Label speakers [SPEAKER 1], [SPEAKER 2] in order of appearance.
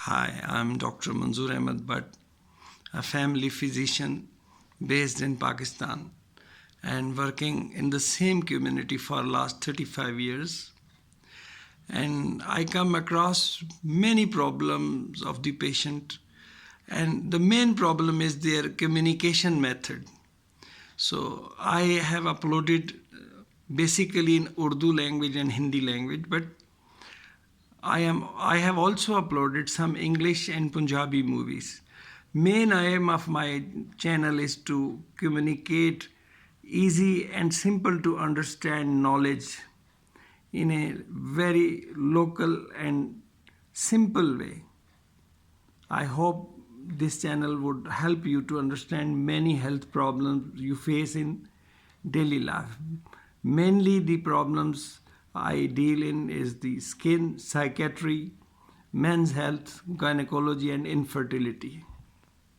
[SPEAKER 1] Hi, I'm Dr. Manzoor Ahmed Bhatt, a family physician based in Pakistan and working in the same community for last 35 years. And I come across many problems of the patient, and the main problem is their communication method. So I have uploaded basically in Urdu language and Hindi language, but I have also uploaded some English and Punjabi movies. Main aim of my channel is to communicate easy and simple to understand knowledge in a very local and simple way. I hope this channel would help you to understand many health problems you face in daily life. Mainly the problems I deal in is the skin, psychiatry, men's health, gynecology and infertility.